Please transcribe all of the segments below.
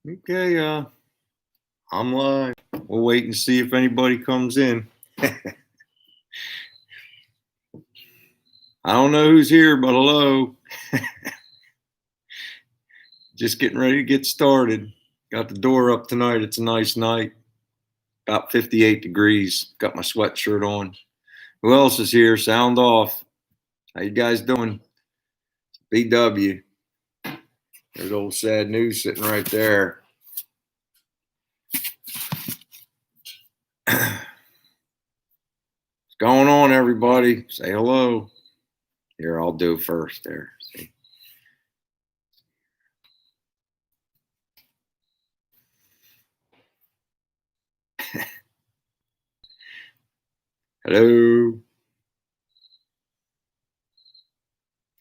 Okay, I'm live. We'll wait and see if anybody comes in. I don't know who's here, but hello. Just getting ready to get started. Got the door up tonight. It's a nice night. About 58 degrees. Got my sweatshirt on. Who else is here? Sound off. How you guys doing? BW. There's old sad news sitting right there. What's going on, everybody? Say hello. Here, I'll do first there. See? Hello.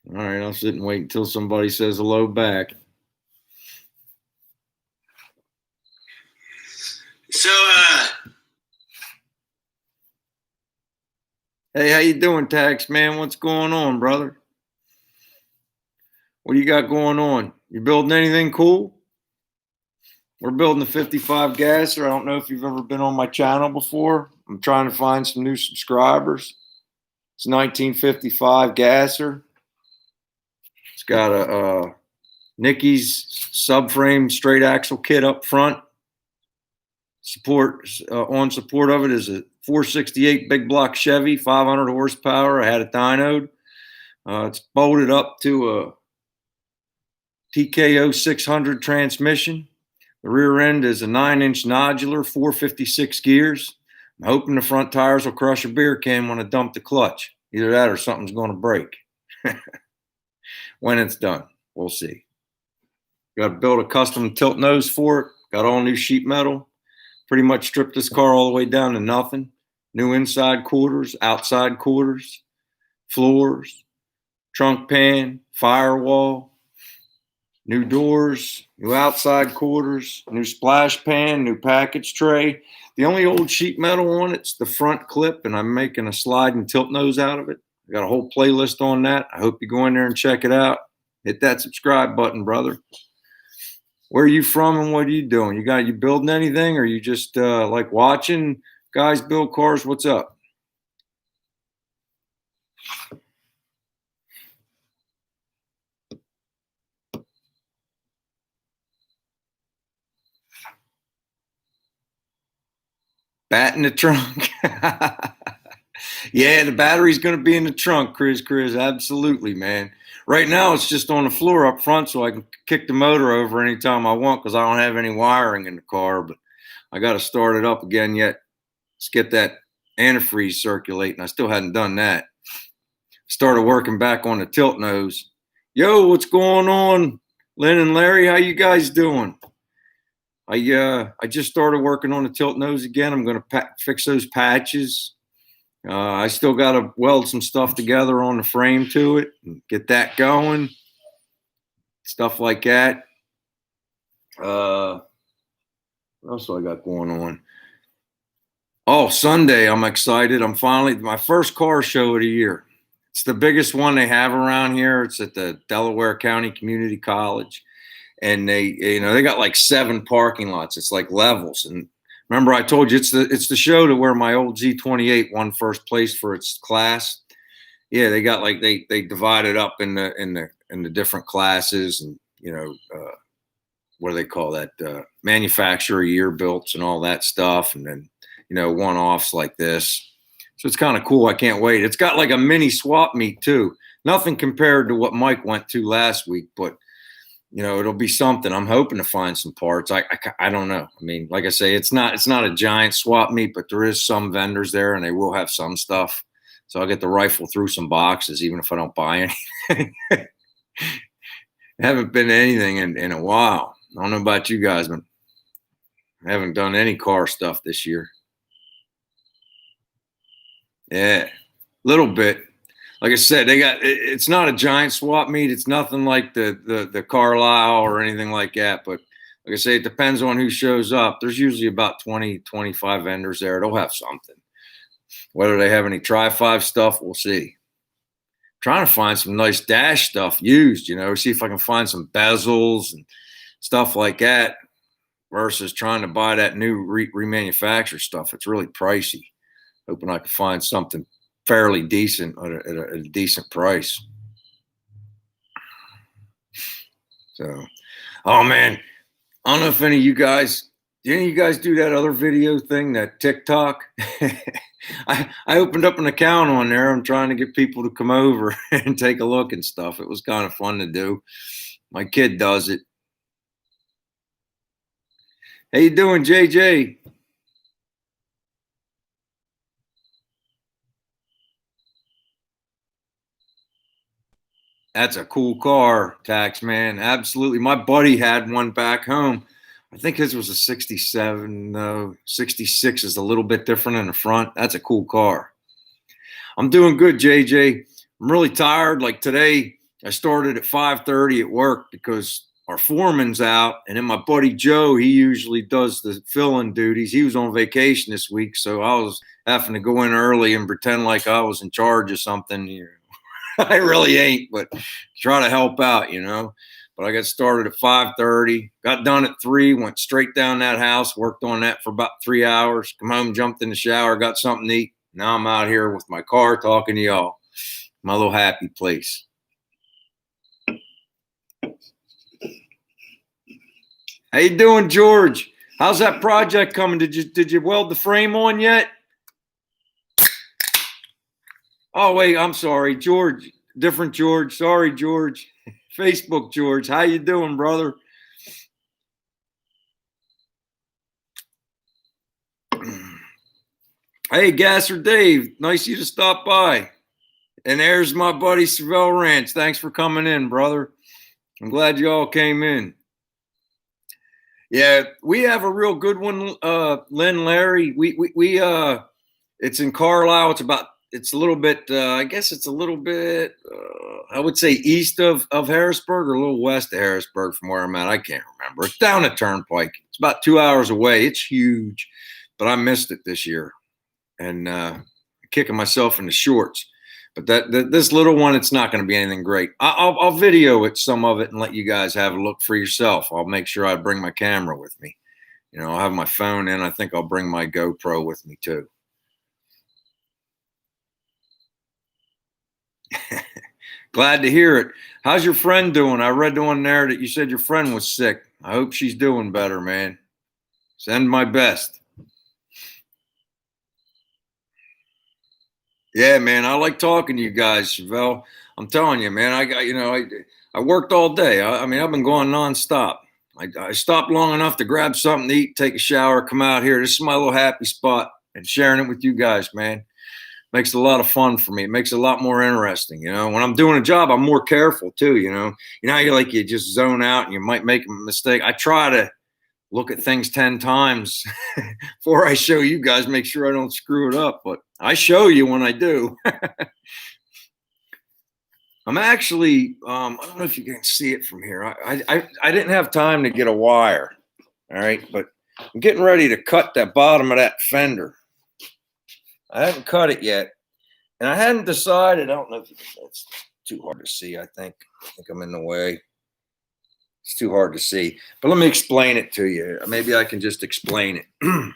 All right, I'll sit and wait until somebody says hello back. So, Hey, how you doing, Tax Man? What's going on, brother? What do you got going on? You building anything cool? We're building the 55 Gasser. I don't know if you've ever been on my channel before. I'm trying to find some new subscribers. It's 1955 Gasser. It's got a Nicky's subframe straight axle kit up front. On support of it is a 468 big block Chevy, 500 horsepower. I had a dynoed. It's bolted up to a TKO 600 transmission. The rear end is a 9-inch nodular, 456 gears. I'm hoping the front tires will crush a beer can when I dump the clutch. Either that or something's going to break. When it's done, we'll see. Got to build a custom tilt nose for it. Got all new sheet metal. Pretty much stripped this car all the way down to nothing. New inside quarters, outside quarters, floors, trunk pan, firewall, new doors, new outside quarters, new splash pan, new package tray. The only old sheet metal on it's the front clip, and I'm making a slide and tilt nose out of it. I got a whole playlist on that. I hope you go in there and check it out. Hit that subscribe button, brother. Where are you from and what are you doing? You building anything, or you just like watching guys build cars? What's up? Bat in the trunk. Yeah, the battery's going to be in the trunk, Chris. Absolutely, man. Right now, it's just on the floor up front, so I can kick the motor over anytime I want because I don't have any wiring in the car. But I got to start it up again yet. Let's get that antifreeze circulating. I still hadn't done that. Started working back on the tilt nose. Yo, what's going on, Lynn and Larry? How you guys doing? I just started working on the tilt nose again. I'm going to fix those patches. I still got to weld some stuff together on the frame to it and get that going. Stuff like that. What else do I got going on? Oh, Sunday, I'm excited. I'm finally, my first car show of the year. It's the biggest one they have around here. It's at the Delaware County Community College. And they got like 7 parking lots. It's like levels. And remember, I told you it's the show to where my old Z28 won first place for its class. Yeah, they got like they divide it up in the different classes, and what do they call that? Manufacturer year builts and all that stuff, and then one-offs like this. So it's kind of cool. I can't wait. It's got like a mini swap meet too. Nothing compared to what Mike went to last week, but it'll be something. I'm hoping to find some parts. I don't know. I mean, like I say, it's not a giant swap meet, but there is some vendors there, and they will have some stuff. So I'll get to rifle through some boxes, even if I don't buy anything. I haven't been to anything in a while. I don't know about you guys, but I haven't done any car stuff this year. Yeah, a little bit. Like I said, it's not a giant swap meet. It's nothing like the Carlisle or anything like that. But like I say, it depends on who shows up. There's usually about 20, 25 vendors there. They'll have something. Whether they have any Tri-5 stuff, we'll see. Trying to find some nice dash stuff used, see if I can find some bezels and stuff like that. versus trying to buy that new remanufactured stuff. It's really pricey. Hoping I can find something fairly decent at a decent price. So, oh man, I don't know if any of you guys, do any of you guys do that other video thing, that TikTok? I opened up an account on there. I'm trying to get people to come over and take a look and stuff. It was kind of fun to do. My kid does it. How you doing, JJ? That's a cool car, Tax Man. Absolutely. My buddy had one back home. I think his was a 67. No, 66 is a little bit different in the front. That's a cool car. I'm doing good, JJ. I'm really tired. Like today, I started at 5:30 at work because our foreman's out. And then my buddy Joe, he usually does the fill-in duties. He was on vacation this week, so I was having to go in early and pretend like I was in charge of something. I really ain't, but try to help out, But I got started at 5:30, got done at 3, went straight down that house, worked on that for about 3 hours, come home, jumped in the shower, got something to eat. Now I'm out here with my car talking to y'all. My little happy place. How you doing, George? How's that project coming? Did you weld the frame on yet? Oh, wait, I'm sorry. George, different George. Sorry, George. Facebook George. How you doing, brother? Hey, Gasser Dave. Nice of you to stop by. And there's my buddy, Seville Ranch. Thanks for coming in, brother. I'm glad you all came in. Yeah, we have a real good one, Lynn, Larry. We it's in Carlisle. It's a little bit, I guess it's a little bit, I would say east of Harrisburg or a little west of Harrisburg from where I'm at. I can't remember. It's down the Turnpike. It's about 2 hours away. It's huge, but I missed it this year and kicking myself in the shorts. But this little one, it's not going to be anything great. I'll video it, some of it, and let you guys have a look for yourself. I'll make sure I bring my camera with me. I'll have my phone in. I think I'll bring my GoPro with me too. Glad to hear it. How's your friend doing? I read on there that you said your friend was sick. I hope she's doing better, man. Send my best. Yeah, man, I like talking to you guys, Chevelle. I'm telling you, man, I worked all day. I mean, I've been going nonstop. I stopped long enough to grab something to eat, take a shower, come out here. This is my little happy spot and sharing it with you guys, man. Makes it a lot of fun for me. It makes it a lot more interesting. When I'm doing a job, I'm more careful too. You just zone out and you might make a mistake. I try to look at things 10 times before I show you guys, make sure I don't screw it up. But I show you when I do. I'm actually, I don't know if you can see it from here. I didn't have time to get a wire. All right. But I'm getting ready to cut that bottom of that fender. I haven't cut it yet. And I hadn't decided. I don't know if that's too hard to see. I think I'm in the way. It's too hard to see. But let me explain it to you. Maybe I can just explain it.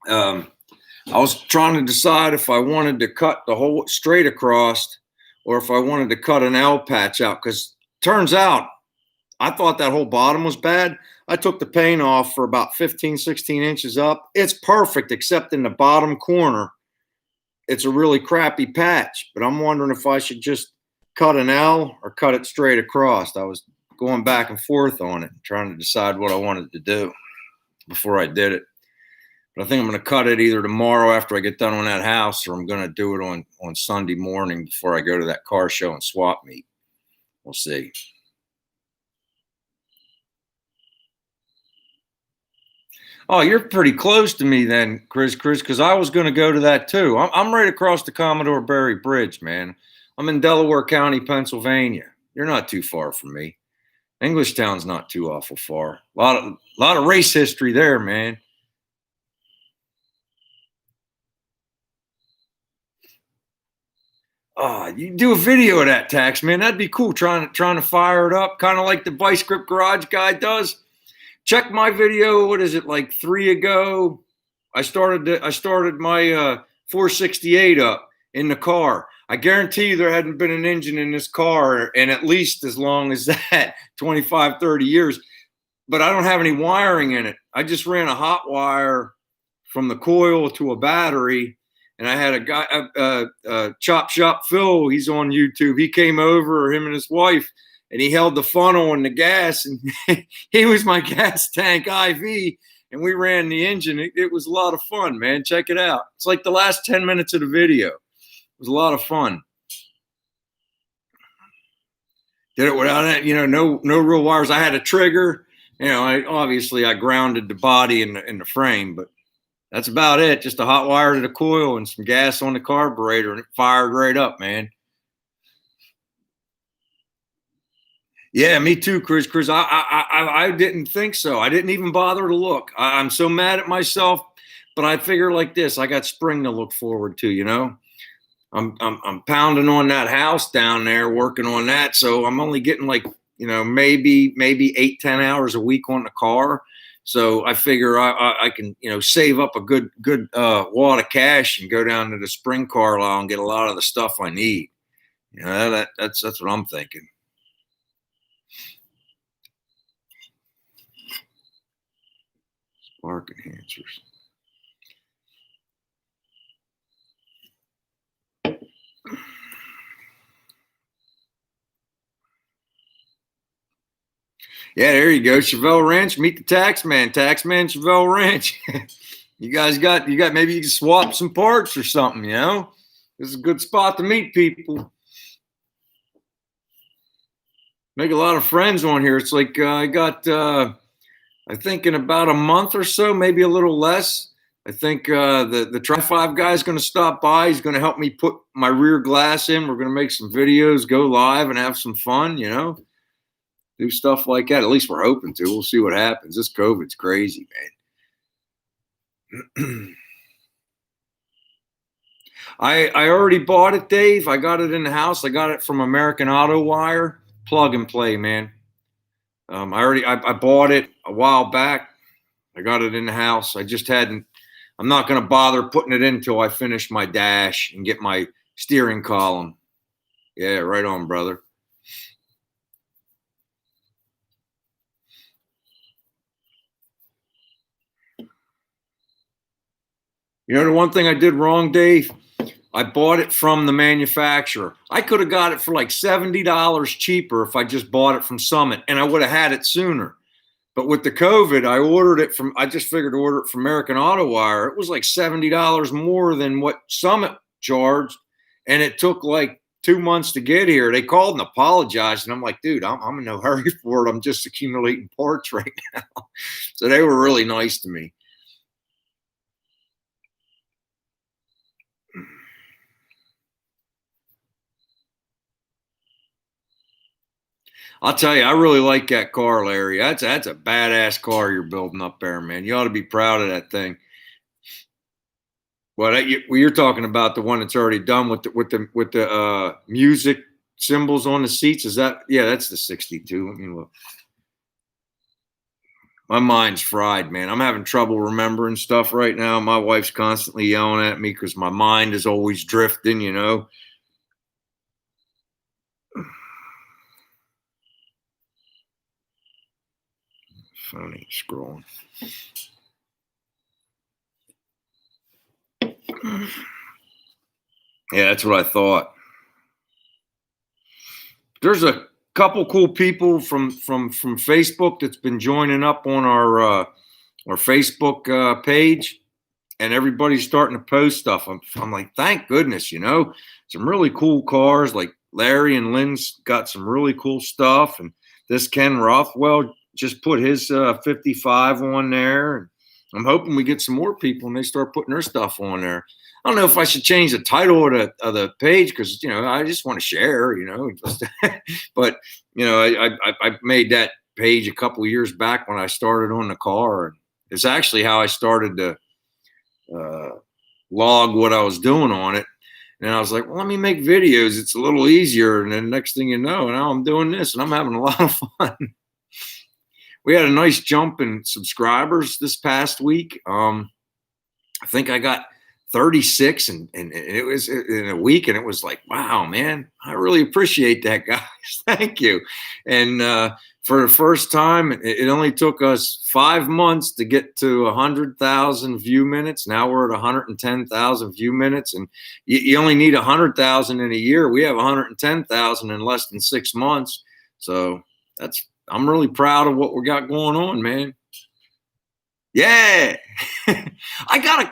I was trying to decide if I wanted to cut the whole straight across or if I wanted to cut an L patch out. Because turns out I thought that whole bottom was bad. I took the paint off for about 15, 16 inches up. It's perfect, except in the bottom corner. It's a really crappy patch, but I'm wondering if I should just cut an L or cut it straight across. I was going back and forth on it, trying to decide what I wanted to do before I did it. But I think I'm going to cut it either tomorrow after I get done on that house, or I'm going to do it on Sunday morning before I go to that car show and swap meet. We'll see. Oh, you're pretty close to me then, Chris, because I was going to go to that too. I'm right across the Commodore Barry Bridge, man. I'm in Delaware County, Pennsylvania. You're not too far from me. Englishtown's not too awful far. A lot of race history there, man. Oh, you do a video of that, Tax, man. That'd be cool. Trying to fire it up, kind of like the Vice Grip Garage guy does. check my video. What is it, like 3 ago? I started my 468 up in the car. I guarantee you there hadn't been an engine in this car in at least as long as that, 25, 30 years. But I don't have any wiring in it. I just ran a hot wire from the coil to a battery. And I had a guy, Chop Shop Phil, he's on YouTube. He came over, him and his wife, and he held the funnel and the gas, and he was my gas tank IV, and we ran the engine. It was a lot of fun, man. Check it out. It's like the last 10 minutes of the video. It was a lot of fun. Did it without it, no real wires. I had a trigger. Obviously I grounded the body in the frame, but that's about it. Just a hot wire to the coil and some gas on the carburetor, and it fired right up, man. Yeah, me too, Chris. I didn't think so. I didn't even bother to look. I'm so mad at myself, but I figure like this: I got spring to look forward to. I'm pounding on that house down there, working on that. So I'm only getting like maybe 8-10 hours a week on the car. So I figure I can, save up a good wad of cash and go down to the spring car lot and get a lot of the stuff I need. That's what I'm thinking. Spark enhancers. Yeah, there you go. Chevelle Ranch, meet the Taxman. Taxman, Chevelle Ranch. You guys got maybe you can swap some parts or something, This is a good spot to meet people. Make a lot of friends on here. It's like I got, I think in about a month or so, maybe a little less, I think the Tri-5 guy is going to stop by. He's going to help me put my rear glass in. We're going to make some videos, go live, and have some fun, do stuff like that. At least we're hoping to. We'll see what happens. This COVID's crazy, man. I already bought it, Dave. I got it in the house. I got it from American Auto Wire. Plug and play, man. I bought it a while back. I got it in the house. I'm not going to bother putting it in until I finish my dash and get my steering column. Yeah, right on, brother. The one thing I did wrong, Dave, I bought it from the manufacturer. I could have got it for like $70 cheaper if I just bought it from Summit, and I would have had it sooner. But with the COVID, I just figured to order it from American Auto Wire. It was like $70 more than what Summit charged, and it took like 2 months to get here. They called and apologized, and I'm like, dude, I'm in no hurry for it. I'm just accumulating parts right now. So they were really nice to me. I'll tell you, I really like that car, Larry. That's a badass car you're building up there, man. You ought to be proud of that thing. Well, you're talking about the one that's already done with the music symbols on the seats. Is that? Yeah, that's the 62. Let me look. My mind's fried, man. I'm having trouble remembering stuff right now. My wife's constantly yelling at me because my mind is always drifting, Phone ain't scrolling. Yeah, that's what I thought. There's a couple cool people from Facebook that's been joining up on our Facebook page, and everybody's starting to post stuff. I'm like, thank goodness, some really cool cars. Like Larry and Lynn's got some really cool stuff, and this Ken Rothwell just put his 55 on there. And I'm hoping we get some more people and they start putting their stuff on there. I don't know if I should change the title of the page because, I just want to share, but, I made that page a couple of years back when I started on the car. It's actually how I started to log what I was doing on it. And I was like, well, let me make videos. It's a little easier. And then next thing you know, now I'm doing this and I'm having a lot of fun. we had a nice jump in subscribers this past week. I think I got 36 and it was in a week, and it was like, wow, man, I really appreciate that, guys. Thank you. And for the first time, it only took us 5 months to get to 100,000 view minutes. Now we're at 110,000 view minutes, and you only need 100,000 in a year. We have 110,000 in less than 6 months. So I'm really proud of what we got going on, man. Yeah.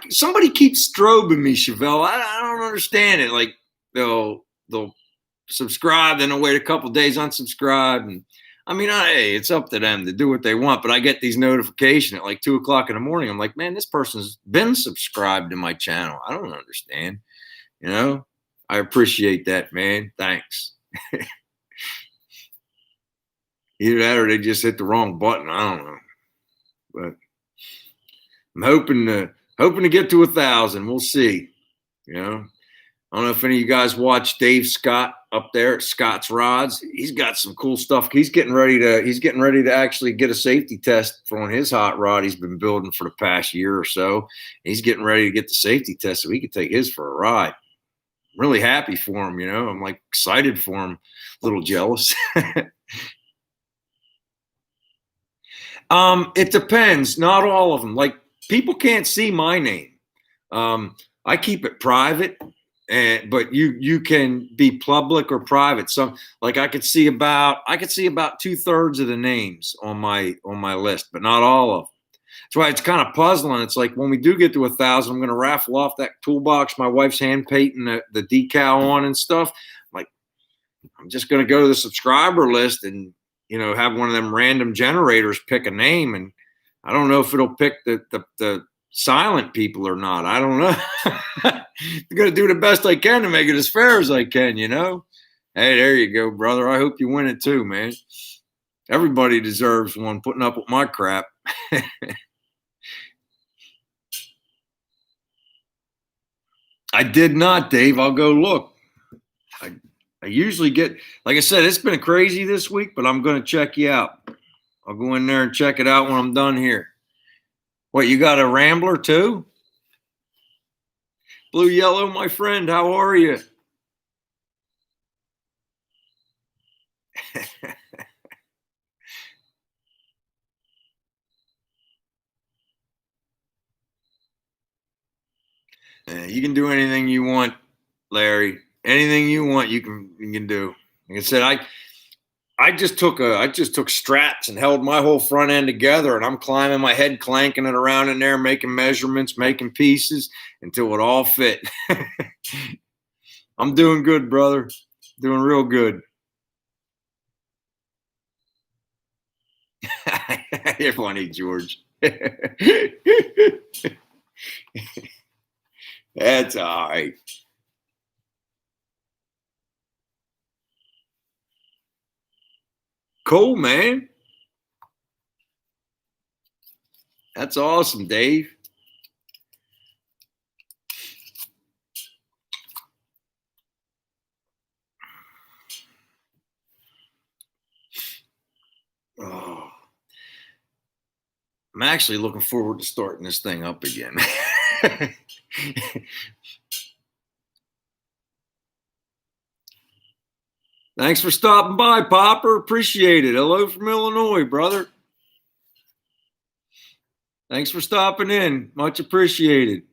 Somebody keeps strobing me, Chevelle. I don't understand it. Like they'll subscribe, then they'll wait a couple days, unsubscribe. And I mean, hey, it's up to them to do what they want. But I get these notifications at like 2:00 in the morning. I'm like, man, this person's been subscribed to my channel. I don't understand. You know, I appreciate that, man. Thanks. Either that or they just hit the wrong button. I don't know. But I'm hoping to get to 1,000. We'll see. You know, I don't know if any of you guys watch Dave Scott up there at Scott's Rods. He's got some cool stuff. He's getting ready to actually get a safety test for on his hot rod he's been building for the past year or so. He's getting ready to get the safety test so he can take his for a ride. I'm really happy for him. You know, I'm like excited for him. A little jealous. It depends. Not all of them. Like people can't see my name. I keep it private, but you can be public or private. So like I could see about 2/3 of the names on my list, but not all of them. That's why it's kind of puzzling. It's like when we do get to 1,000, I'm going to raffle off that toolbox my wife's hand painting the decal on and stuff. Like I'm just going to go to the subscriber list and have one of them random generators pick a name, and I don't know if it'll pick the silent people or not. I don't know. I'm gonna do the best I can to make it as fair as I can. Hey, there you go, brother. I hope you win it too, man. Everybody deserves one. Putting up with my crap. I did not, Dave. I'll go look. I usually get, like I said, it's been crazy this week, but I'm going to check you out. I'll go in there and check it out when I'm done here. What, you got a Rambler too? Blue Yellow, my friend, how are you? You can do anything you want, Larry. Anything you want, you can do. Like I said, I just took straps and held my whole front end together, and I'm climbing my head, clanking it around in there, making measurements, making pieces until it all fit. I'm doing good, brother. Doing real good. You're funny, George. That's all right. Cool, man. That's awesome, Dave. Oh, I'm actually looking forward to starting this thing up again. Thanks for stopping by, Popper. Appreciate it. Hello from Illinois, brother. Thanks for stopping in. Much appreciated.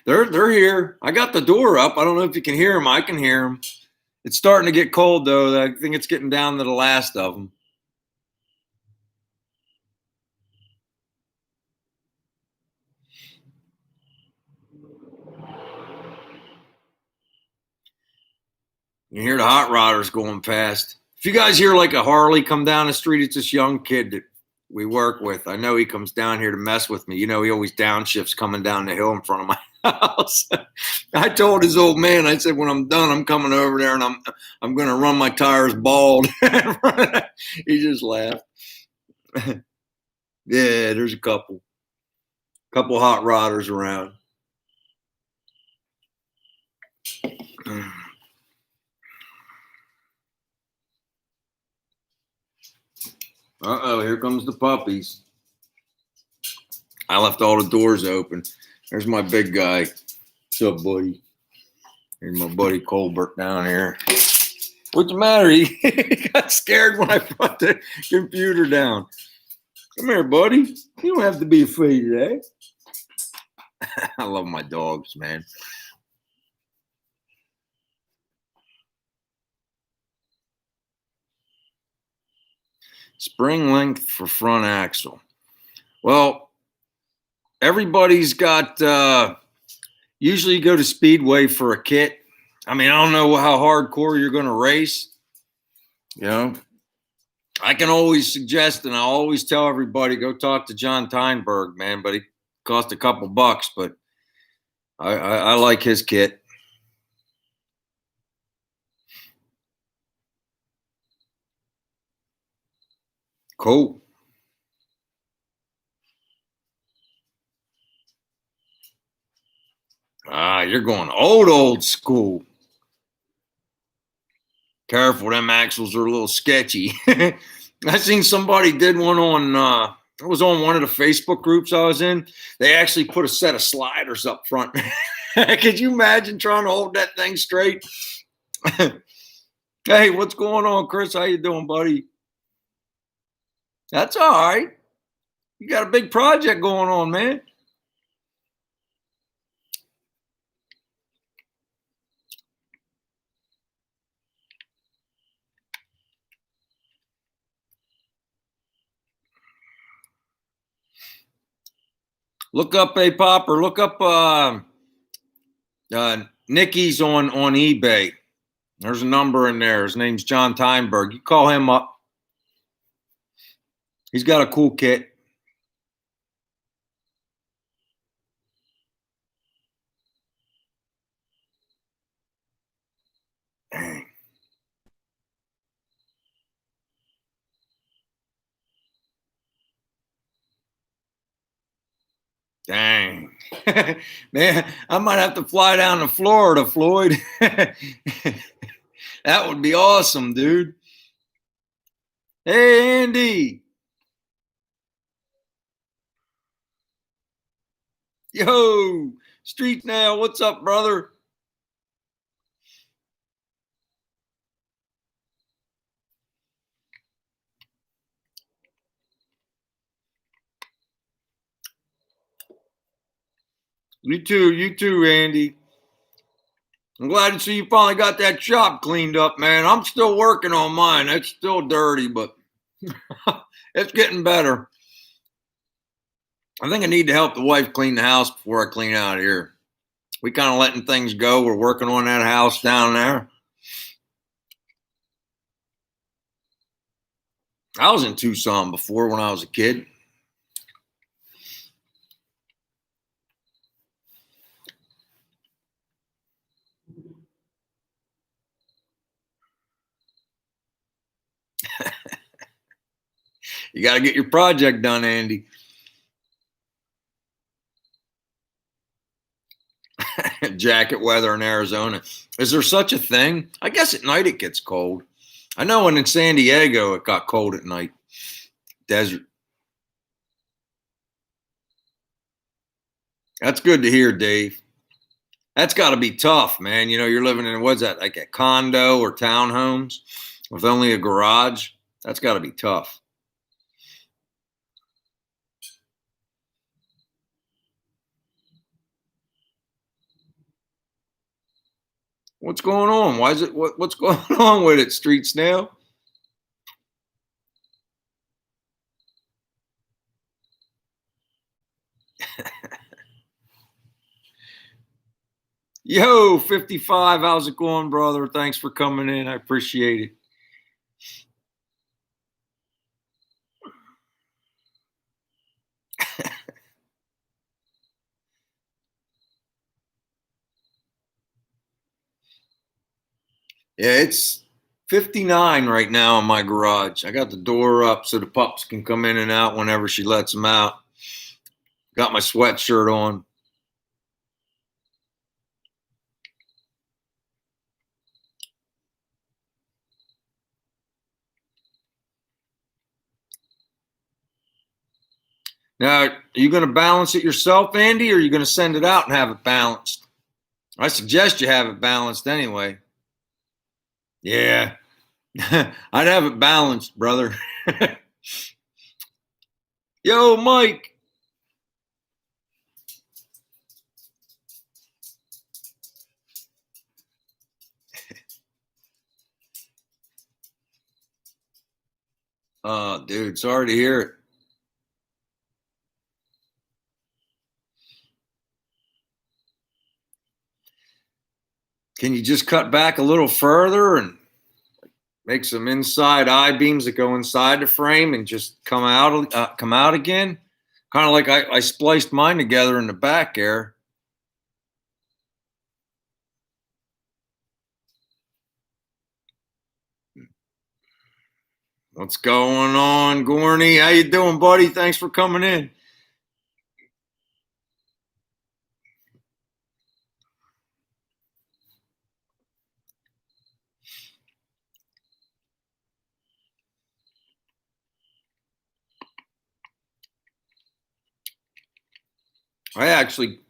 They're here. I got the door up. I don't know if you can hear them. I can hear them. It's starting to get cold, though. I think it's getting down to the last of them. You hear the hot rodders going past. If you guys hear like a Harley come down the street, it's this young kid that we work with. I know he comes down here to mess with me. He always downshifts coming down the hill in front of my house. I told his old man, I said, when I'm done, I'm coming over there and I'm going to run my tires bald. He just laughed. Yeah, there's a couple hot rodders around. Uh-oh, here comes the puppies. I left all the doors open. There's my big guy. What's up, buddy? Here's my buddy Colbert down here. What's the matter? He got scared when I put the computer down. Come here, buddy. You don't have to be afraid of that. I love my dogs, man. Spring length for front axle. Well, everybody's got, usually you go to Speedway for a kit. I mean, I don't know how hardcore you're going to race. You know, I can always suggest, and I always tell everybody, go talk to John Teinberg, man, but it cost a couple bucks, but I like his kit. Cool. You're going old school. Careful, them axles are a little sketchy. I seen somebody did one on, it was on one of the Facebook groups I was in. They actually put a set of sliders up front. Could you imagine trying to hold that thing straight? Hey, what's going on, Chris? How you doing, buddy? That's all right. You got a big project going on, man. Look up a popper. Look up Nikki's on eBay. There's a number in there. His name's John Teinberg. You call him up. He's got a cool kit. Dang. Dang. Man, I might have to fly down to Florida, Floyd. That would be awesome, dude. Hey, Andy. Yo, Street Now. What's up, brother? You too, Andy. I'm glad to see you finally got that shop cleaned up, man. I'm still working on mine. It's still dirty, but it's getting better. I think I need to help the wife clean the house before I clean out here. We kind of letting things go. We're working on that house down there. I was in Tucson before when I was a kid. You got to get your project done, Andy. Jacket weather in Arizona. Is there such a thing? I guess at night it gets cold. I know when in San Diego it got cold at night. Desert. That's good to hear, Dave. That's got to be tough, man. You know, you're living in, what's that, like a condo or townhomes with only a garage? That's got to be tough. What's going on? Why is it, what's going on with it, Street Snail? Yo, 55, how's it going, brother? Thanks for coming in. I appreciate it. Yeah, it's 59 right now in my garage. I got the door up so the pups can come in and out whenever she lets them out. Got my sweatshirt on. Now, are you going to balance it yourself, Andy, or are you going to send it out and have it balanced? I suggest you have it balanced anyway. Yeah, I'd have it balanced, brother. Yo, Mike. Oh, dude, sorry to hear it. Can you just cut back a little further and make some inside I beams that go inside the frame and just come out again? Kind of like I spliced mine together in the back there. What's going on, Gorney? How you doing, buddy? Thanks for coming in. I actually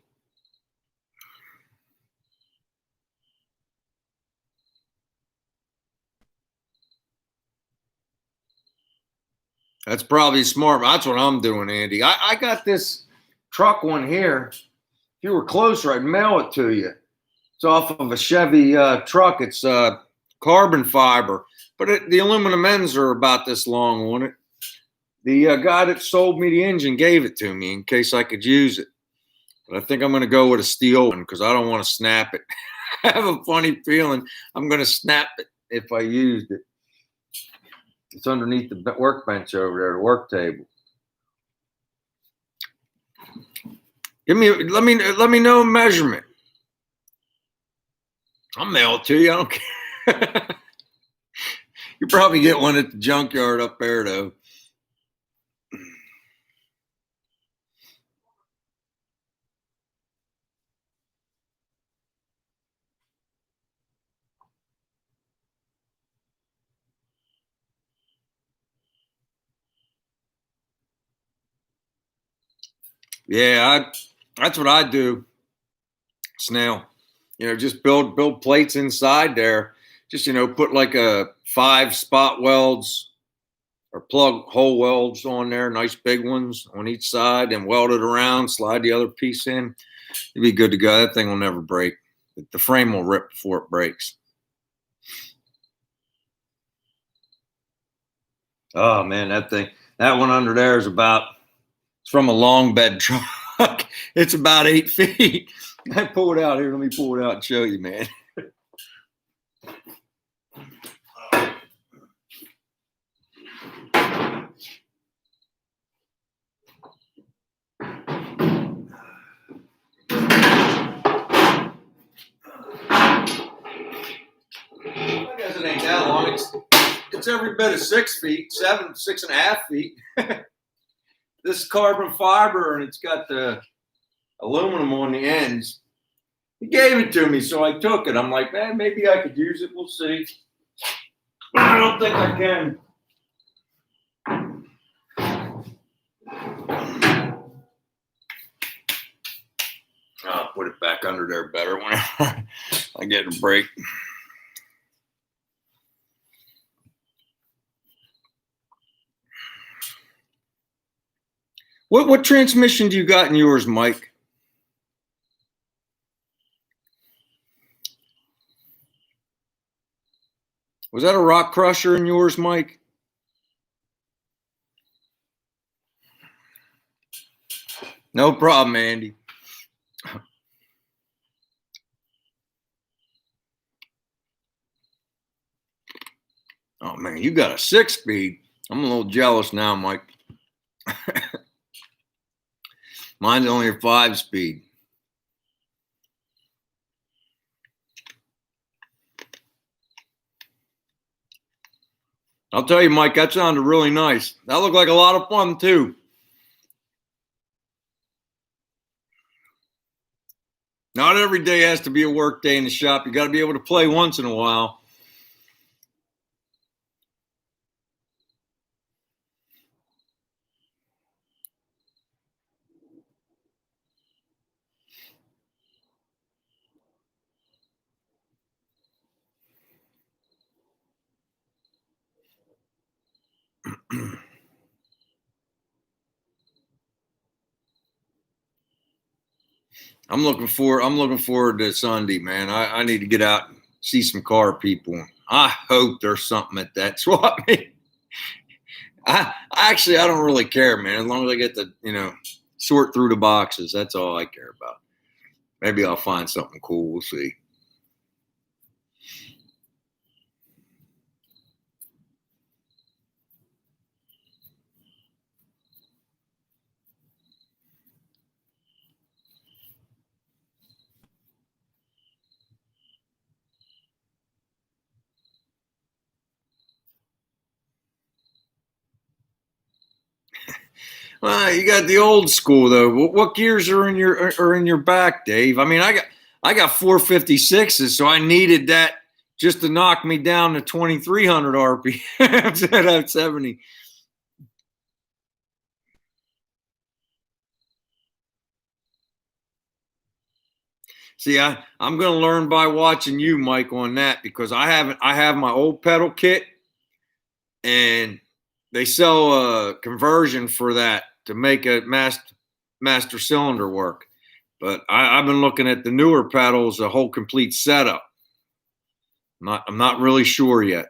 That's probably smart. That's what I'm doing, Andy. I got this truck one here. If you were closer, I'd mail it to you. It's off of a Chevy truck. It's carbon fiber, but the aluminum ends are about this long on it. The guy that sold me the engine gave it to me in case I could use it. But I think I'm going to go with a steel one because I don't want to snap it. I have a funny feeling I'm going to snap it if I used it. It's underneath the workbench over there, the work table. Let me know a measurement. I'll mail it to you. I don't care. You probably get one at the junkyard up there, though. Yeah, that's what I do, Snail. Just build plates inside there. Just put like a 5 spot welds or plug hole welds on there, nice big ones on each side, and weld it around. Slide the other piece in. You'll be good to go. That thing will never break. The frame will rip before it breaks. Oh man, that one under there is it's from a long bed truck. It's about 8 feet. I pull it out here. Let me pull it out and show you, man. I guess it ain't that long. It's every bit of 6 feet, 6.5 feet. This is carbon fiber, and it's got the aluminum on the ends. He gave it to me, so I took it. I'm like, man, maybe I could use it. We'll see. But I don't think I can. I'll put it back under there better whenever I get a break. What transmission do you got in yours, Mike? Was that a rock crusher in yours, Mike? No problem, Andy. Oh man, you got a 6-speed. I'm a little jealous now, Mike. Mine's only a 5-speed. I'll tell you, Mike, that sounded really nice. That looked like a lot of fun, too. Not every day has to be a work day in the shop. You got to be able to play once in a while. I'm looking forward to Sunday, man. I need to get out and see some car people. I hope there's something at that swap meet. I don't really care, man. As long as I get to, sort through the boxes, that's all I care about. Maybe I'll find something cool. We'll see. Well, you got the old school though. What gears are in your back, Dave? I mean, I got 456s, so I needed that just to knock me down to 2300 RPMs at 70. See, I'm going to learn by watching you, Mike, on that because I have my old pedal kit, and they sell a conversion for that to make a master cylinder work. But I've been looking at the newer pedals, a whole complete setup. I'm not really sure yet.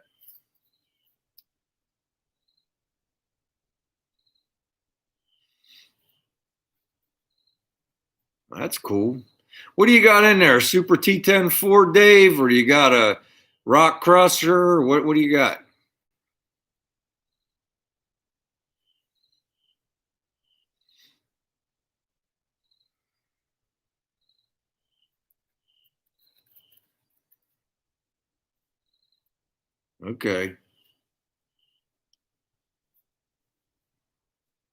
That's cool. What do you got in there? A Super T10 Ford, Dave, or do you got a Rock Crusher? What do you got? Okay.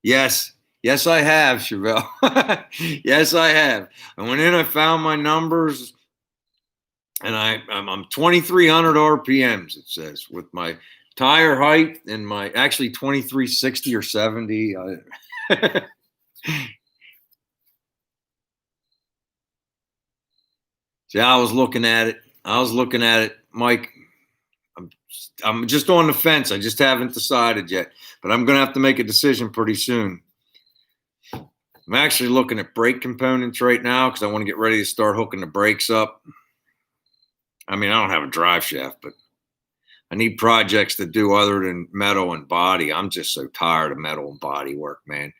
Yes. Yes, I have, Chevelle. Yes, I have. I went in, I found my numbers, and I'm 2300 RPMs, it says, with my tire height and my actually 2360 or 70. See, I was looking at it. Mike. I'm, I'm just on the fence. I just haven't decided yet, but I'm going to have to make a decision pretty soon. I'm actually looking at brake components right now because I want to get ready to start hooking the brakes up. I mean, I don't have a drive shaft, but I need projects to do other than metal and body. I'm just so tired of metal and body work, man.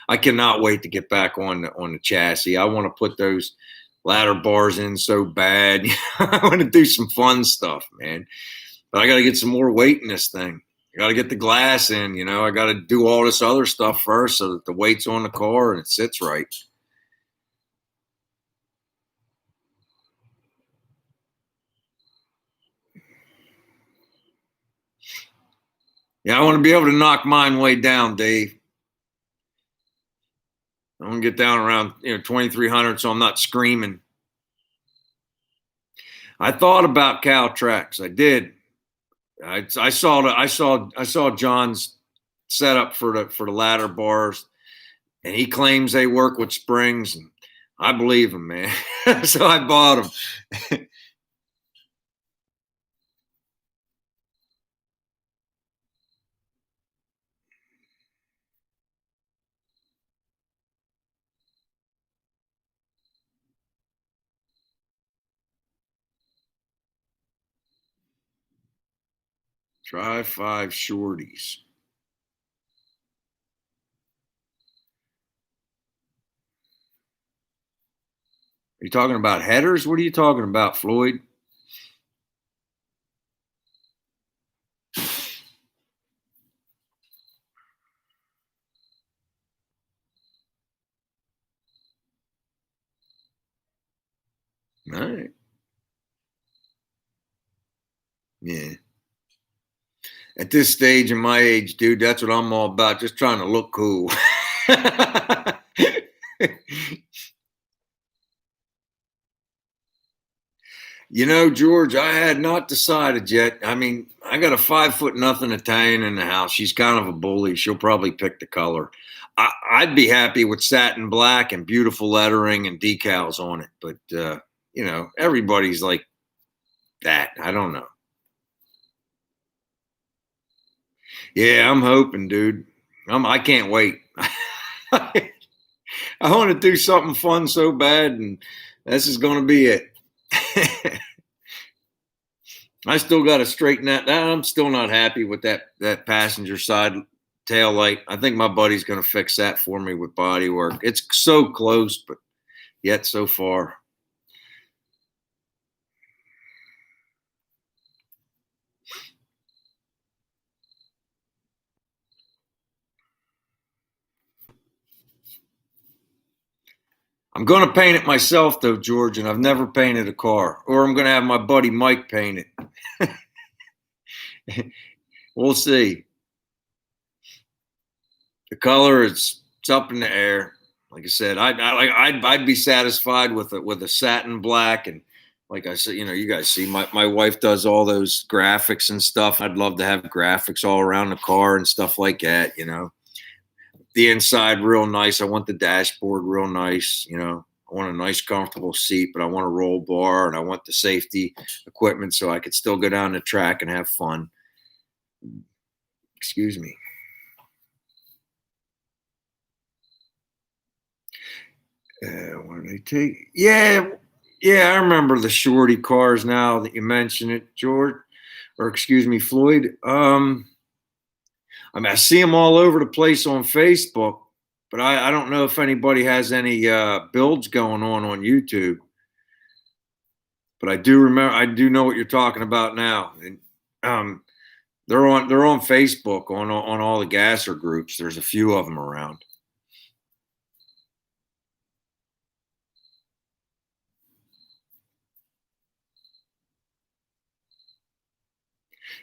I cannot wait to get back on the chassis. I want to put those ladder bars in so bad. I want to do some fun stuff, man. But I got to get some more weight in this thing. I got to get the glass in. I got to do all this other stuff first so that the weight's on the car and it sits right. Yeah, I want to be able to knock mine way down, Dave. I want to get down around 2300, so I'm not screaming. I thought about Caltrax. I did. I saw John's setup for the ladder bars, and he claims they work with springs, and I believe him, man. So I bought them. Try 5 shorties. Are you talking about headers? What are you talking about, Floyd? All right. Yeah. At this stage in my age, dude, that's what I'm all about. Just trying to look cool. George, I had not decided yet. I mean, I got a 5 foot nothing Italian in the house. She's kind of a bully. She'll probably pick the color. I'd be happy with satin black and beautiful lettering and decals on it. But, everybody's like that. I don't know. Yeah, I'm hoping, dude. I can't wait. I want to do something fun so bad, and this is going to be it. I still got to straighten that. I'm still not happy with that passenger side tail light. I think my buddy's going to fix that for me with body work. It's so close, but yet so far. I'm going to paint it myself, though, George, and I've never painted a car. Or I'm going to have my buddy Mike paint it. We'll see. The color it's up in the air. Like I said, I'd be satisfied with a satin black, and like I said, you guys see my wife does all those graphics and stuff. I'd love to have graphics all around the car and stuff like that. The inside real nice. I want the dashboard real nice. I want a nice, comfortable seat, but I want a roll bar and I want the safety equipment so I could still go down the track and have fun. Excuse me. What did they take? Yeah, I remember the shorty cars now that you mention it, George, or excuse me, Floyd. I see them all over the place on Facebook, but I don't know if anybody has any builds going on YouTube. But I do know what you're talking about now. And they're on Facebook on all the gasser groups. There's a few of them around.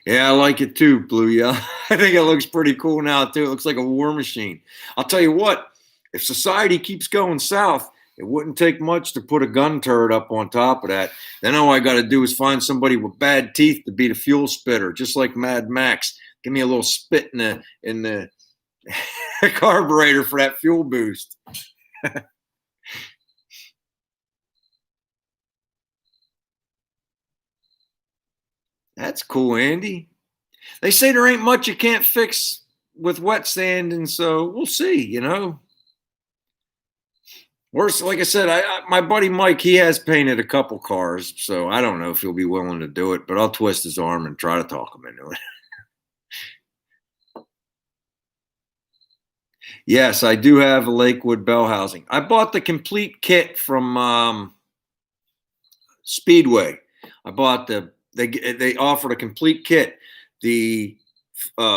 Yeah, I like it too, Blue Yellow. I think it looks pretty cool now too. It looks like a war machine. I'll tell you what, if society keeps going south, it wouldn't take much to put a gun turret up on top of that. Then all I got to do is find somebody with bad teeth to be the fuel spitter, just like Mad Max. Give me a little spit in the carburetor for that fuel boost. That's cool, Andy. They say there ain't much you can't fix with wet sanding, so we'll see. Worse, like I said, my buddy Mike, he has painted a couple cars, so I don't know if he'll be willing to do it, but I'll twist his arm and try to talk him into it. Yes, I do have a Lakewood bell housing. I bought the complete kit from Speedway. I bought they offered a complete kit, the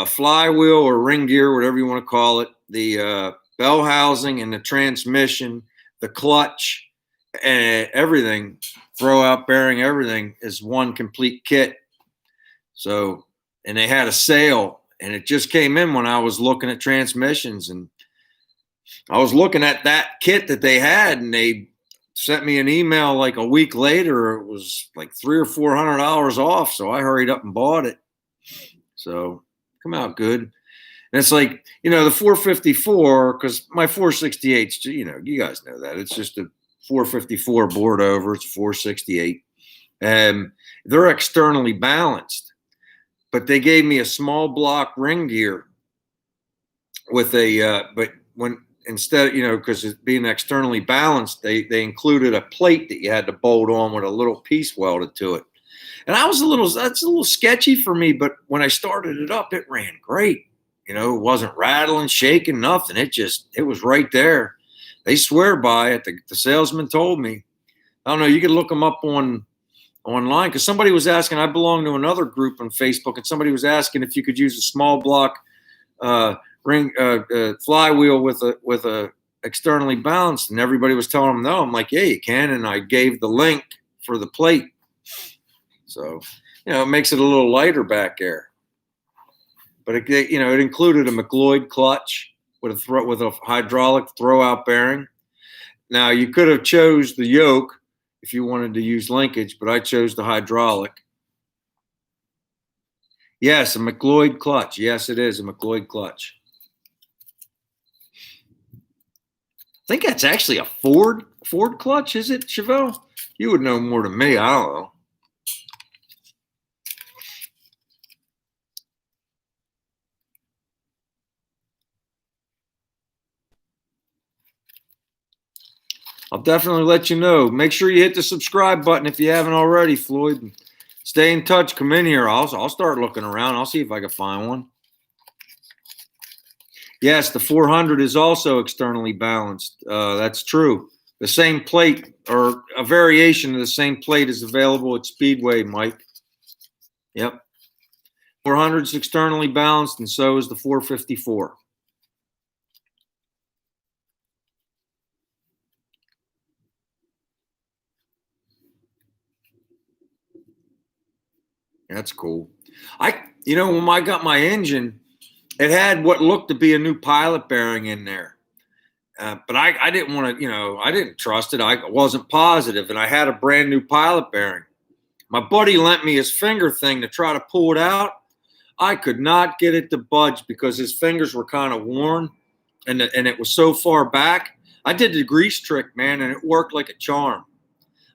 flywheel or ring gear, whatever you want to call it, the bell housing and the transmission, the clutch, and everything, throw out bearing, everything is one complete kit. So, and they had a sale, and it just came in when I was looking at transmissions, and I was looking at that kit that they had, and they sent me an email like a week later. It was like $300 or $400 off, so I hurried up and bought it. So come out good. And it's like, the 454, because my 468, you guys know that. It's just a 454 board over. It's a 468. And they're externally balanced. But they gave me a small block ring gear with but when instead, because it's being externally balanced, they included a plate that you had to bolt on with a little piece welded to it. And that's a little sketchy for me, but when I started it up, it ran great. It wasn't rattling, shaking, nothing. It was right there. They swear by it. The salesman told me. I don't know. You could look them up online, because somebody was asking. I belong to another group on Facebook, and somebody was asking if you could use a small block flywheel with a externally balanced, and everybody was telling them no. I'm like, yeah, you can, and I gave the link for the plate. So, it makes it a little lighter back there. But it included a McLeod clutch with a hydraulic throwout bearing. Now you could have chose the yoke if you wanted to use linkage, but I chose the hydraulic. Yes, a McLeod clutch. Yes, it is a McLeod clutch. I think that's actually a Ford clutch, is it, Chevelle? You would know more than me. I don't know. I'll definitely let you know. Make sure you hit the subscribe button if you haven't already, Floyd. Stay in touch. Come in here. I'll start looking around. I'll see if I can find one. Yes, the 400 is also externally balanced. That's true. The same plate or a variation of the same plate is available at Speedway, Mike. Yep. 400 is externally balanced, and so is the 454. That's cool. When I got my engine, it had what looked to be a new pilot bearing in there. But I didn't want to, I didn't trust it. I wasn't positive, and I had a brand new pilot bearing. My buddy lent me his finger thing to try to pull it out. I could not get it to budge because his fingers were kind of worn, and it was so far back. I did the grease trick, man, and it worked like a charm.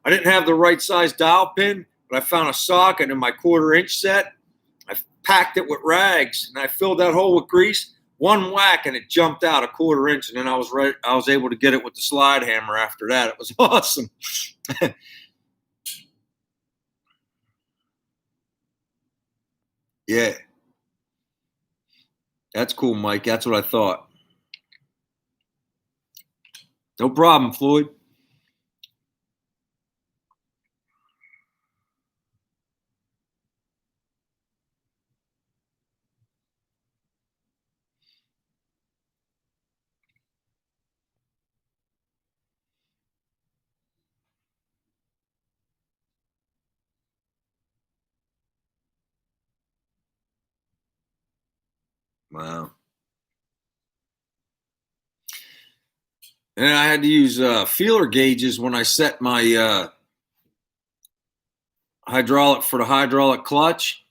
I didn't have the right size dial pin, but I found a socket in my 1/4-inch set. I packed it with rags, and I filled that hole with grease. One whack, and it jumped out a 1/4 inch, and then I was able to get it with the slide hammer after that. It was awesome. Yeah, that's cool, Mike. That's what I thought. No problem, Floyd. Wow. And I had to use feeler gauges when I set my hydraulic clutch.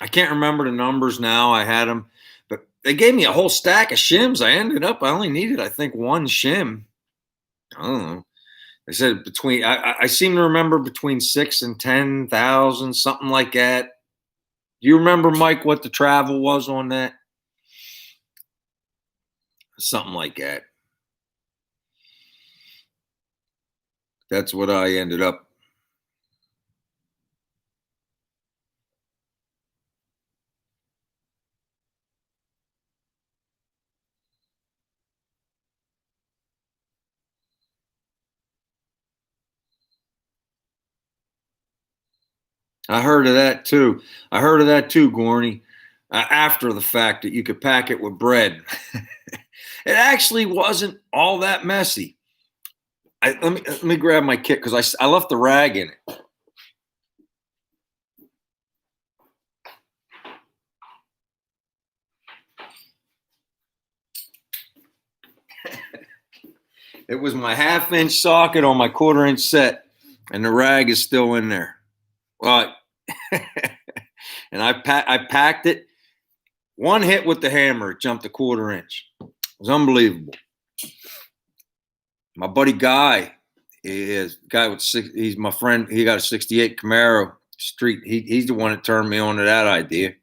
I can't remember the numbers now. I had them, but they gave me a whole stack of shims. I only needed, I think, one shim. I don't know. They said I seem to remember between 6 and 10,000, something like that. Do you remember, Mike, what the travel was on that? Something like that. That's what I ended up. I heard of that too. Gorney. After the fact that you could pack it with bread. It actually wasn't all that messy. Let me grab my kit because I left the rag in it. It was my 1/2-inch socket on my 1/4-inch set, and the rag is still in there. Well, and I packed it. One hit with the hammer, it jumped a 1/4 inch. It was unbelievable. My buddy Guy he's my friend. He got a 68 Camaro Street. He's the one that turned me on to that idea.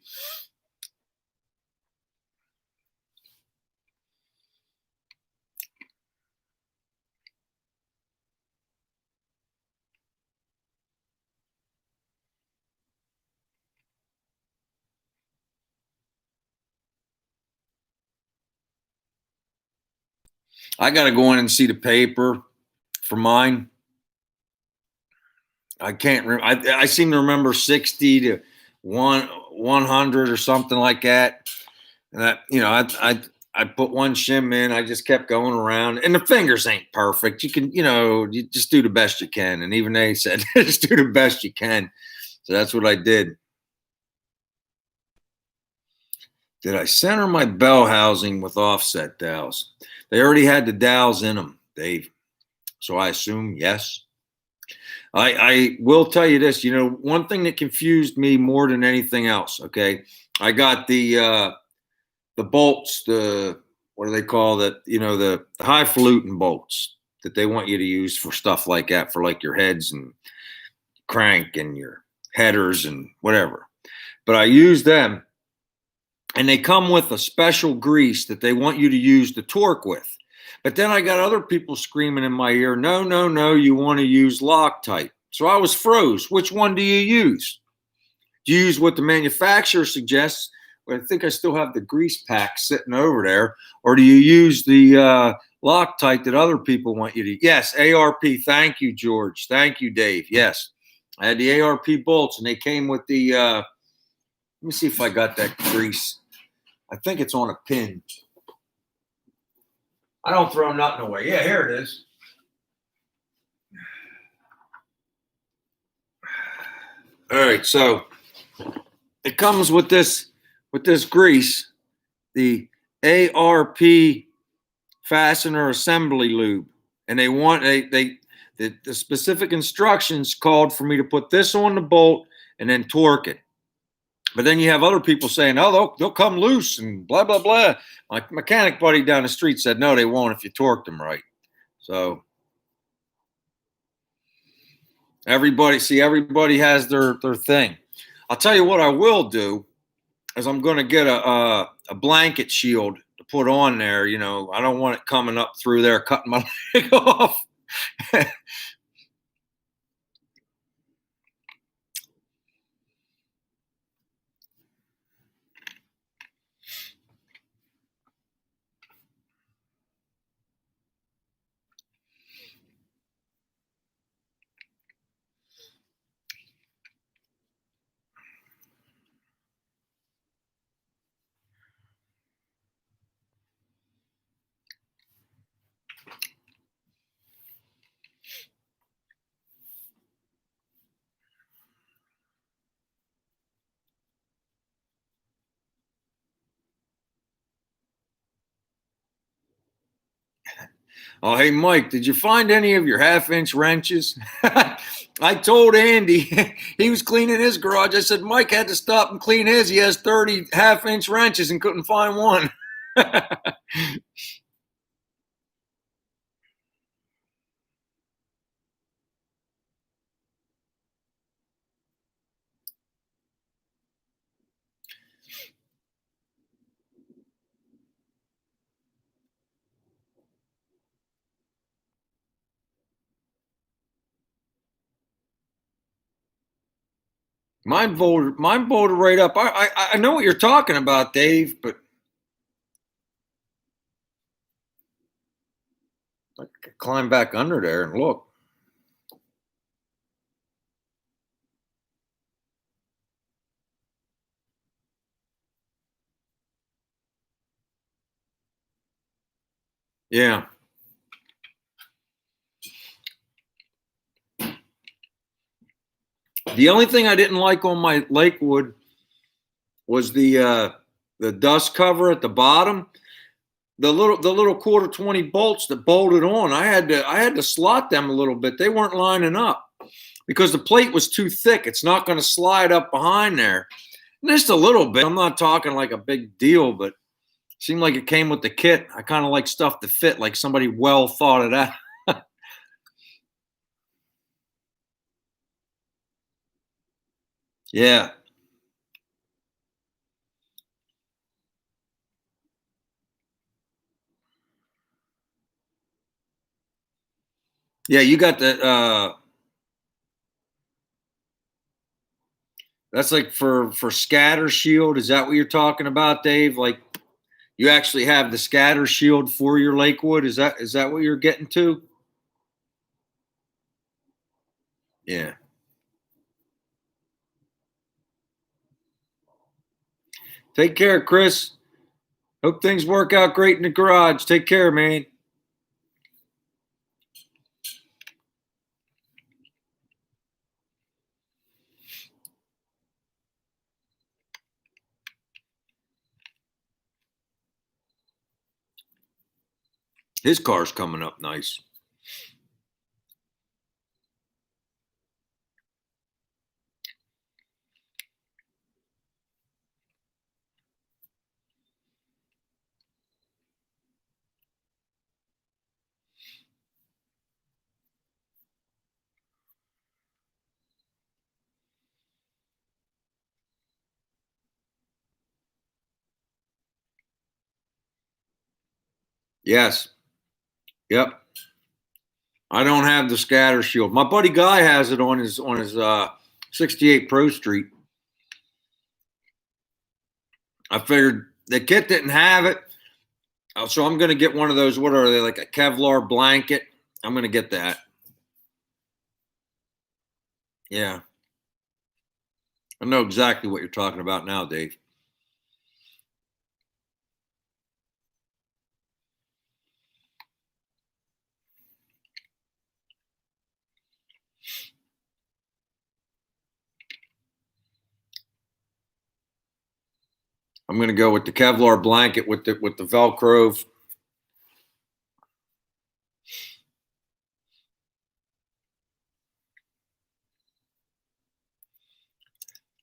I got to go in and see the paper for mine. I can't remember. I seem to remember 60 to 100 or something like that. And I put one shim in. I just kept going around, and the fingers ain't perfect. You just do the best you can. And even they said, just do the best you can. So that's what I did. Did I center my bell housing with offset dowels? They already had the dowels in them, Dave. So I assume yes. I will tell you this. One thing that confused me more than anything else. Okay, I got the bolts. What do they call that? The highfalutin bolts that they want you to use for stuff like that, for like your heads and crank and your headers and whatever. But I use them. And they come with a special grease that they want you to use the torque with. But then I got other people screaming in my ear, no, no, no, you want to use Loctite. So I was froze. Which one do you use? Do you use what the manufacturer suggests? Well, I think I still have the grease pack sitting over there. Or do you use the Loctite that other people want you to? Yes, ARP. Thank you, George. Thank you, Dave. Yes, I had the ARP bolts, and they came with the. Let me see if I got that grease. I think it's on a pin. I don't throw nothing away. Yeah, here it is. All right, so it comes with this grease, the ARP fastener assembly lube, and the specific instructions called for me to put this on the bolt and then torque it. But then you have other people saying, "Oh, they'll come loose and blah blah blah." My mechanic buddy down the street said, "No, they won't if you torque them right." So everybody has their thing. I'll tell you what I will do is I'm going to get a blanket shield to put on there. You know, I don't want it coming up through there, cutting my leg off. Oh, hey, Mike, did you find any of your half-inch wrenches? I told Andy, he was cleaning his garage. I said, Mike had to stop and clean his. He has 30 half-inch wrenches and couldn't find one. Mine bolted right up. I know what you're talking about, Dave, but I could climb back under there and look. Yeah. The only thing I didn't like on my Lakewood was the dust cover at the bottom. The little quarter 20 bolts that bolted on. I had to slot them a little bit. They weren't lining up because the plate was too thick. It's not going to slide up behind there. Just a little bit. I'm not talking like a big deal, but it seemed like it came with the kit. I kind of like stuff to fit, like somebody well thought it out. Yeah. Yeah, you got the that's like for scatter shield. Is that what you're talking about, Dave? Like you actually have the scatter shield for your Lakewood? Is that what you're getting to? Yeah. Take care, Chris. Hope things work out great in the garage. Take care, man. His car's coming up nice. Yes. Yep. I don't have the scatter shield. My buddy Guy has it on his 68 Pro Street. I figured the kit didn't have it, so I'm going to get one of those. What are they, like a Kevlar blanket? I'm going to get that. Yeah. I know exactly what you're talking about now, Dave. I'm going to go with the Kevlar blanket with the Velcro.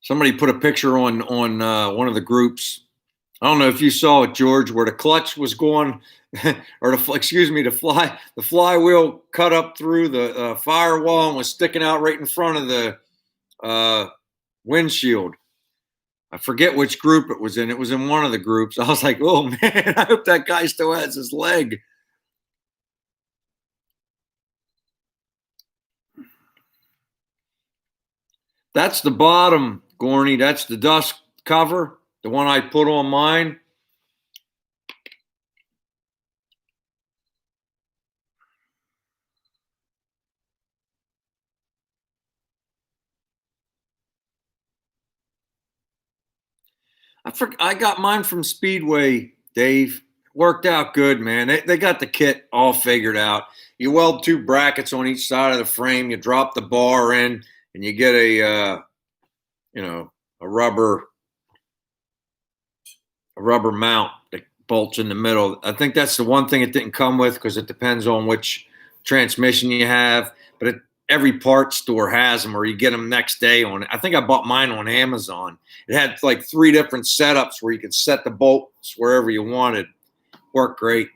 Somebody put a picture on one of the groups. I don't know if you saw it, George, where the clutch was going, or the flywheel cut up through the firewall and was sticking out right in front of the windshield. I forget which group it was in. It was in one of the groups. I was like, oh man, I hope that guy still has his leg. That's the bottom, Gorney. That's the dust cover, the one I put on mine. I got mine from Speedway, Dave. Worked out good, man. They got the kit all figured out. You weld two brackets on each side of the frame. You drop the bar in, and you get a a rubber mount that bolts in the middle. I think that's the one thing it didn't come with because it depends on which transmission you have. But every parts store has them, or you get them next day on it. I think I bought mine on Amazon. It had like 3 different setups where you could set the bolts wherever you wanted. Worked great.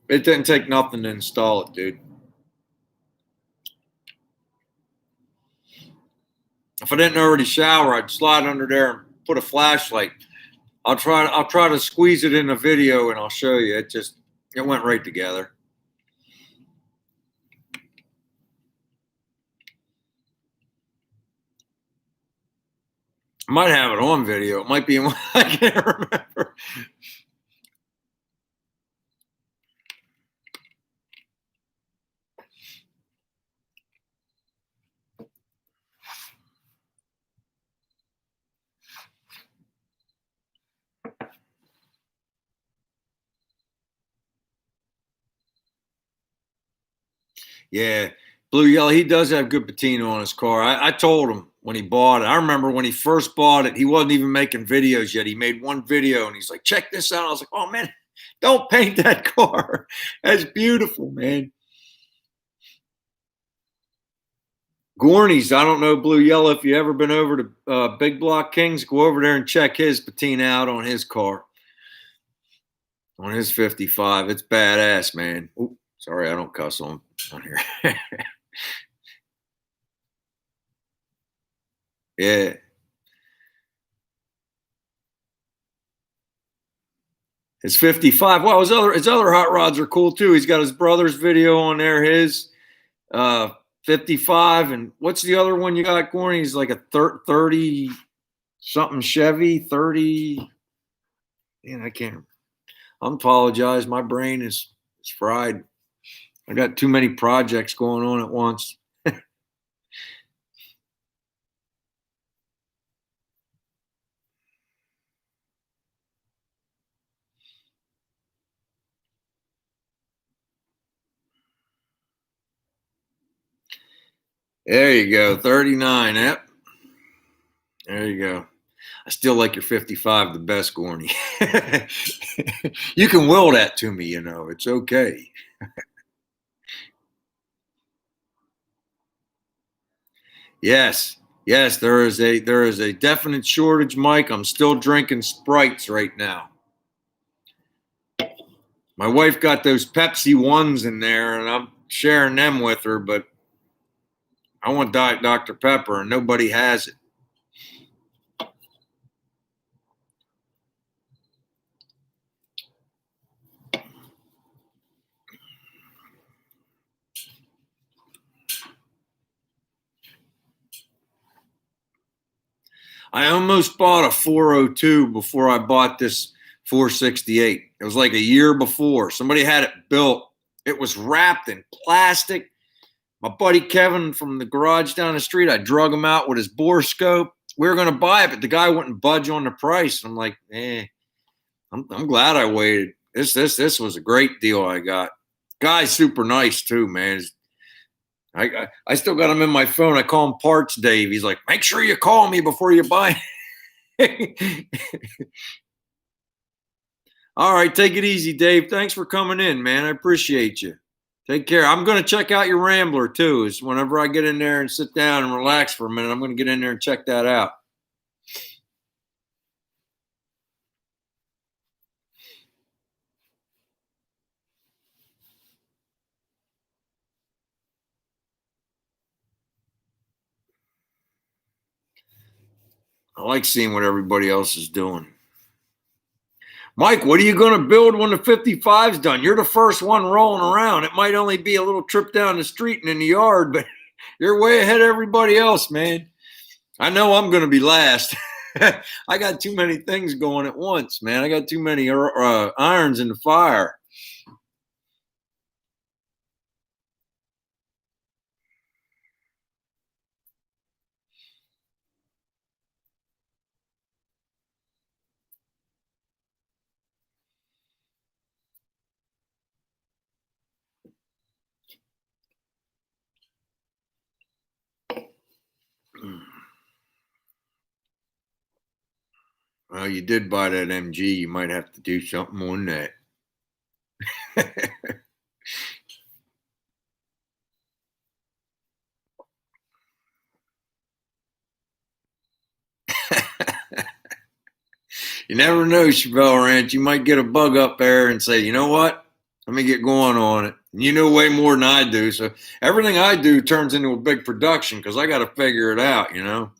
It didn't take nothing to install it, dude. If I didn't already shower, I'd slide under there and put a flashlight. I'll try to squeeze it in a video and I'll show you. It went right together. I might have it on video. It might be in one, I can't remember. Yeah, Blue Yellow. He does have good patina on his car. I told him when he bought it. I remember when he first bought it, he wasn't even making videos yet. He made one video and he's like, check this out. I was like, oh man, don't paint that car. That's beautiful, man. Gorney's, I don't know, Blue Yellow, if you ever been over to Big Block Kings, go over there and check his patina out on his car. On his 55. It's badass, man. Ooh, sorry, I don't cuss on here. Yeah. His 55. Well, his other hot rods are cool too. He's got his brother's video on there, his 55. And what's the other one you got, Gorney? He's like a 30 something Chevy, 30. Man, I can't. I apologize. My brain is fried. I got too many projects going on at once. There you go. 39. Yep. There you go. I still like your 55 the best, Gorney. You can will that to me, you know. It's okay. Yes. Yes, there is a definite shortage, Mike. I'm still drinking Sprites right now. My wife got those Pepsi ones in there and I'm sharing them with her, but I want Diet Dr. Pepper and nobody has it. I almost bought a 402 before I bought this 468. It was like a year before. Somebody had it built. It was wrapped in plastic. My buddy Kevin from the garage down the street, I drug him out with his bore scope. We were going to buy it, but the guy wouldn't budge on the price. I'm like, I'm glad I waited. This was a great deal I got. Guy's super nice too, man. I still got him in my phone. I call him Parts Dave. He's like, make sure you call me before you buy. All right, take it easy, Dave. Thanks for coming in, man. I appreciate you. Take care. I'm going to check out your Rambler too. Is whenever I get in there and sit down and relax for a minute, I'm going to get in there and check that out. I like seeing what everybody else is doing. Mike, what are you going to build when the 55's done? You're the first one rolling around. It might only be a little trip down the street and in the yard, but you're way ahead of everybody else, man. I know I'm going to be last. I got too many things going at once, man. I got too many irons in the fire. Well, you did buy that MG. You might have to do something on that. You never know, Chevelle Ranch. You might get a bug up there and say, you know what? Let me get going on it. And you know way more than I do. So everything I do turns into a big production because I got to figure it out, you know?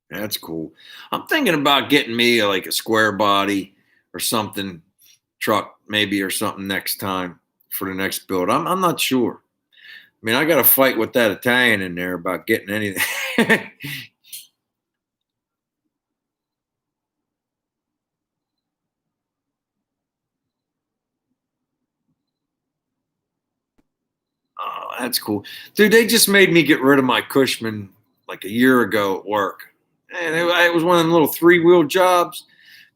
That's cool. I'm thinking about getting me like a square body or something, truck maybe or something next time for the next build. I'm not sure. I mean, I got to fight with that Italian in there about getting anything. Oh, that's cool. Dude, they just made me get rid of my Cushman like a year ago at work. And it was one of them little 3-wheel jobs.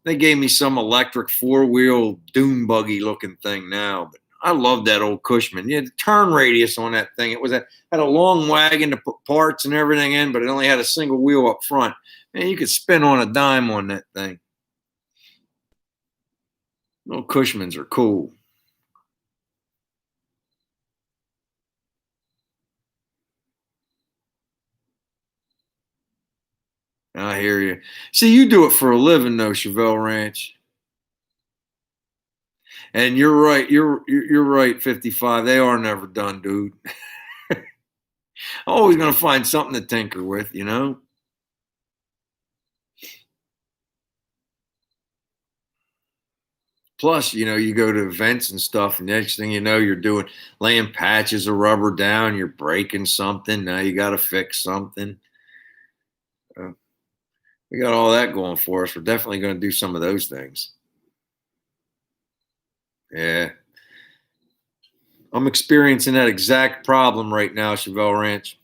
They gave me some electric 4-wheel dune buggy looking thing now. But I love that old Cushman. Yeah, the turn radius on that thing. It was had a long wagon to put parts and everything in, but it only had a single wheel up front. Man, you could spin on a dime on that thing. Little Cushmans are cool. I hear you. See, you do it for a living, though, Chevelle Ranch. And you're right. You're right. 55. They are never done, dude. Always gonna find something to tinker with, you know. Plus, you know, you go to events and stuff, and next thing you know, you're doing laying patches of rubber down. You're breaking something. Now you got to fix something. Uh, we got all that going for us. We're definitely going to do some of those things. Yeah, I'm experiencing that exact problem right now, Chevelle Ranch.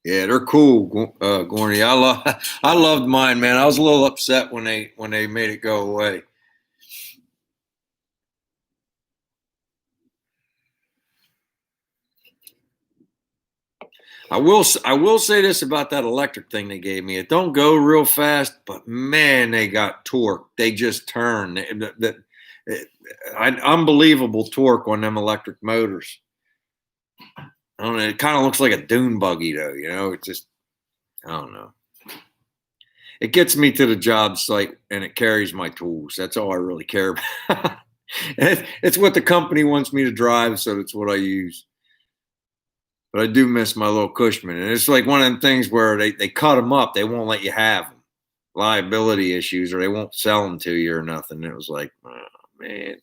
Yeah, they're cool, Gorney. I loved mine, man. I was a little upset when they made it go away. I will say this about that electric thing they gave me. It don't go real fast, but man, they got torque. They just turn. Unbelievable torque on them electric motors. I don't know. It kind of looks like a dune buggy, though. You know, it just I don't know. It gets me to the job site and it carries my tools. That's all I really care about. It's what the company wants me to drive, so that's what I use. But I do miss my little Cushman. And it's like one of them things where they cut them up. They won't let you have them. Liability issues, or they won't sell them to you or nothing. It was like, oh, man.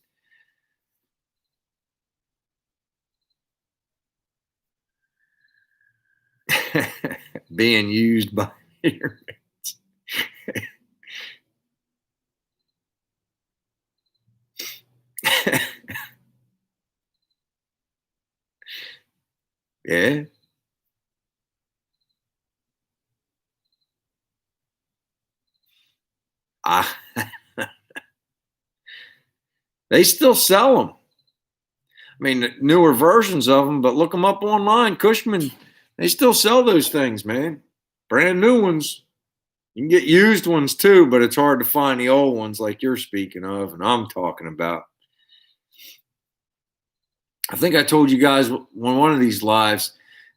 Being used by your yeah. I, they still sell them. I mean, newer versions of them, but look them up online. Cushman, they still sell those things, man. Brand new ones. You can get used ones too, but it's hard to find the old ones like you're speaking of and I'm talking about. I think I told you guys one of these lives.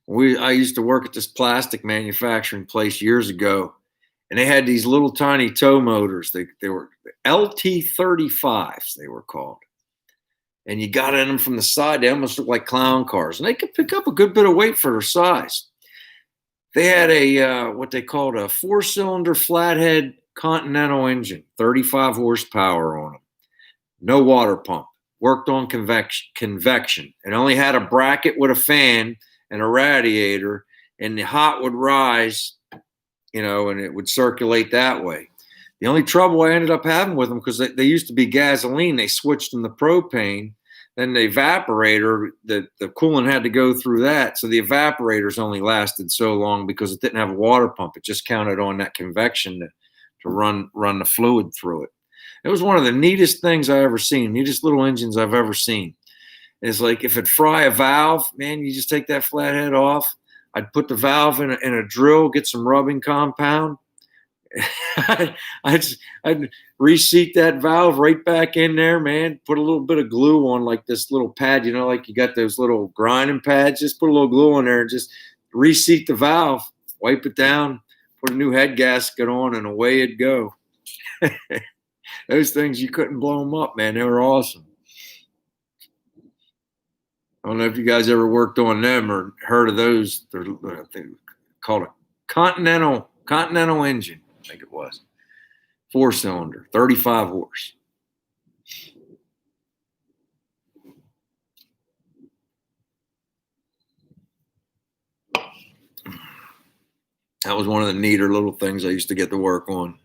I used to work at this plastic manufacturing place years ago, and they had these little tiny tow motors. They were LT35s. They were called, and you got in them from the side. They almost looked like clown cars, and they could pick up a good bit of weight for their size. They had a what they called a 4-cylinder flathead Continental engine, 35 horsepower on them, no water pump. Worked on convection. It only had a bracket with a fan and a radiator, and the hot would rise, and it would circulate that way. The only trouble I ended up having with them, because they used to be gasoline, they switched them to propane. Then the evaporator, the coolant had to go through that. So the evaporators only lasted so long because it didn't have a water pump. It just counted on that convection to run the fluid through it. It was one of the neatest things I ever seen, neatest little engines I've ever seen. It's like if it fry a valve, man, you just take that flathead off. I'd put the valve in a drill, get some rubbing compound. I'd reseat that valve right back in there, man. Put a little bit of glue on like this little pad, like you got those little grinding pads. Just put a little glue on there and just reseat the valve, wipe it down, put a new head gasket on, and away it'd go. Those things, you couldn't blow them up, man. They were awesome. I don't know if you guys ever worked on them or heard of those. They're called a Continental engine, I think it was. 4-cylinder, 35 horse. That was one of the neater little things I used to get to work on.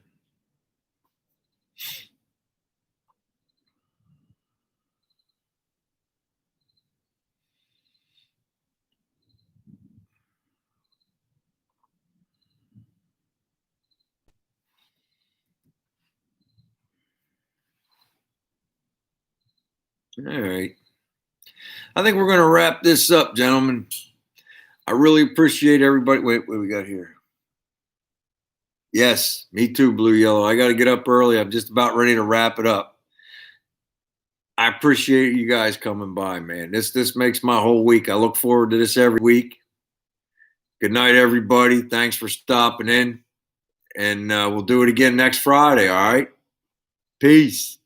All right. I think we're going to wrap this up, gentlemen. I really appreciate everybody. Wait, what we got here? Yes, me too, Blue Yellow. I got to get up early. I'm just about ready to wrap it up. I appreciate you guys coming by, man. This makes my whole week. I look forward to this every week. Good night, everybody. Thanks for stopping in. And we'll do it again next Friday, all right? Peace.